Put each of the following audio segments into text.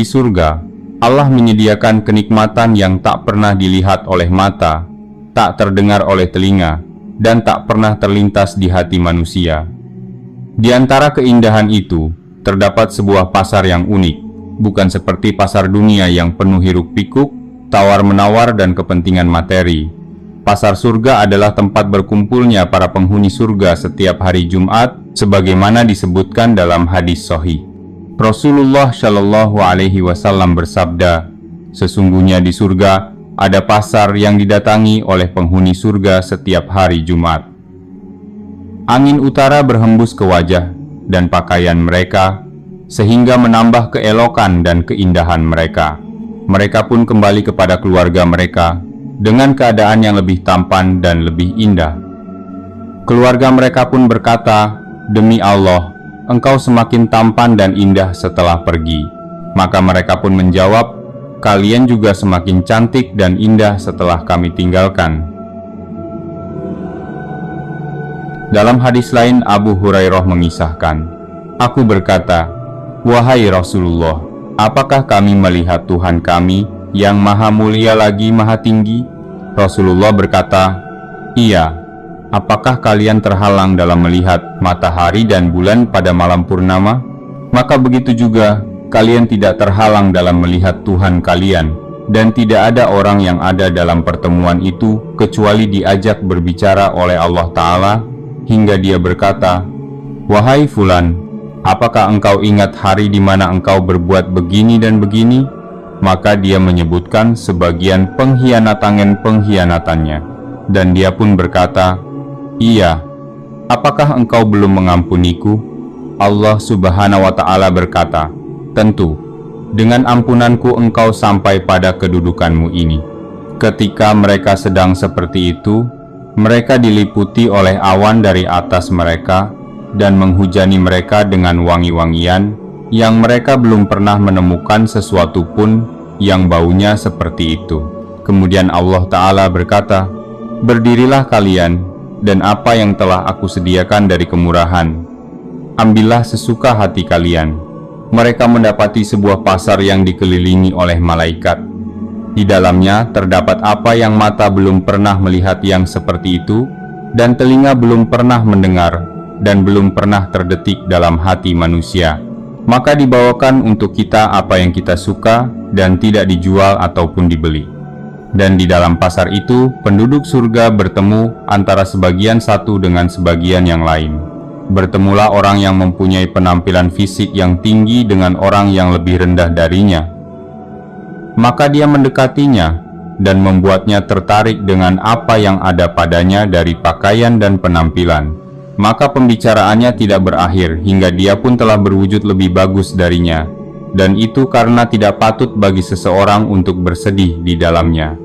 Di surga, Allah menyediakan kenikmatan yang tak pernah dilihat oleh mata, tak terdengar oleh telinga, dan tak pernah terlintas di hati manusia. Di antara keindahan itu, terdapat sebuah pasar yang unik, bukan seperti pasar dunia yang penuh hiruk-pikuk, tawar-menawar, dan kepentingan materi. Pasar surga adalah tempat berkumpulnya para penghuni surga setiap hari Jumat, sebagaimana disebutkan dalam hadis sahih. Rasulullah Shallallahu Alaihi Wasallam bersabda, "Sesungguhnya di surga ada pasar yang didatangi oleh penghuni surga setiap hari Jumat. Angin utara berhembus ke wajah dan pakaian mereka, sehingga menambah keelokan dan keindahan mereka. Mereka pun kembali kepada keluarga mereka dengan keadaan yang lebih tampan dan lebih indah. Keluarga mereka pun berkata, 'Demi Allah, engkau semakin tampan dan indah setelah pergi.' Maka mereka pun menjawab, 'Kalian juga semakin cantik dan indah setelah kami tinggalkan.'" Dalam hadis lain, Abu Hurairah mengisahkan, "Aku berkata, 'Wahai Rasulullah, apakah kami melihat Tuhan kami yang maha mulia lagi maha tinggi?' Rasulullah berkata, 'Iya. Apakah kalian terhalang dalam melihat matahari dan bulan pada malam purnama? Maka begitu juga kalian tidak terhalang dalam melihat Tuhan kalian, dan tidak ada orang yang ada dalam pertemuan itu kecuali diajak berbicara oleh Allah Ta'ala hingga dia berkata, 'Wahai Fulan, apakah engkau ingat hari di mana engkau berbuat begini dan begini?' Maka dia menyebutkan sebagian pengkhianatannya, dan dia pun berkata, 'Iya, apakah engkau belum mengampuniku?' Allah Subhanahu wa Ta'ala berkata, 'Tentu, dengan ampunanku engkau sampai pada kedudukanmu ini.' Ketika mereka sedang seperti itu, mereka diliputi oleh awan dari atas mereka dan menghujani mereka dengan wangi-wangian yang mereka belum pernah menemukan sesuatu pun yang baunya seperti itu. Kemudian Allah Ta'ala berkata, 'Berdirilah kalian, dan apa yang telah aku sediakan dari kemurahan, ambillah sesuka hati kalian.' Mereka mendapati sebuah pasar yang dikelilingi oleh malaikat. Di dalamnya terdapat apa yang mata belum pernah melihat yang seperti itu, dan telinga belum pernah mendengar, dan belum pernah terdetik dalam hati manusia. Maka dibawakan untuk kita apa yang kita suka, dan tidak dijual ataupun dibeli. Dan di dalam pasar itu, penduduk surga bertemu antara sebagian satu dengan sebagian yang lain. Bertemulah orang yang mempunyai penampilan fisik yang tinggi dengan orang yang lebih rendah darinya. Maka dia mendekatinya dan membuatnya tertarik dengan apa yang ada padanya dari pakaian dan penampilan. Maka pembicaraannya tidak berakhir hingga dia pun telah berwujud lebih bagus darinya, dan itu karena tidak patut bagi seseorang untuk bersedih di dalamnya.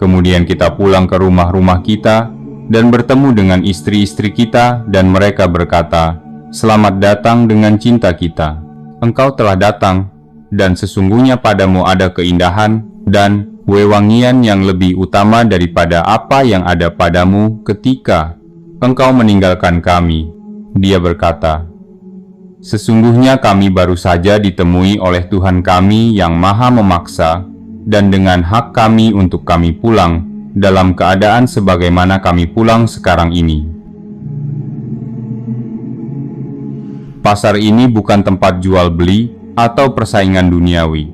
Kemudian kita pulang ke rumah-rumah kita dan bertemu dengan istri-istri kita, dan mereka berkata, 'Selamat datang dengan cinta kita. Engkau telah datang, dan sesungguhnya padamu ada keindahan dan wewangian yang lebih utama daripada apa yang ada padamu ketika engkau meninggalkan kami.' Dia berkata, 'Sesungguhnya kami baru saja ditemui oleh Tuhan kami yang maha memaksa, dan dengan hak kami untuk kami pulang dalam keadaan sebagaimana kami pulang sekarang ini.' Pasar ini bukan tempat jual beli atau persaingan duniawi.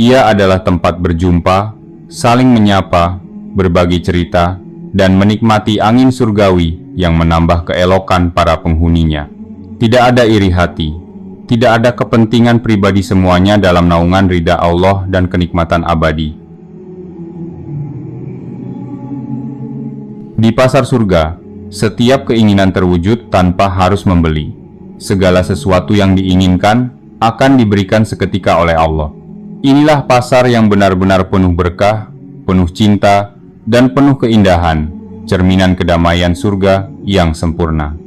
Ia adalah tempat berjumpa, saling menyapa, berbagi cerita, dan menikmati angin surgawi yang menambah keelokan para penghuninya. Tidak ada iri hati, tidak ada kepentingan pribadi, semuanya dalam naungan ridha Allah dan kenikmatan abadi. Di pasar surga, setiap keinginan terwujud tanpa harus membeli. Segala sesuatu yang diinginkan akan diberikan seketika oleh Allah. Inilah pasar yang benar-benar penuh berkah, penuh cinta, dan penuh keindahan, cerminan kedamaian surga yang sempurna.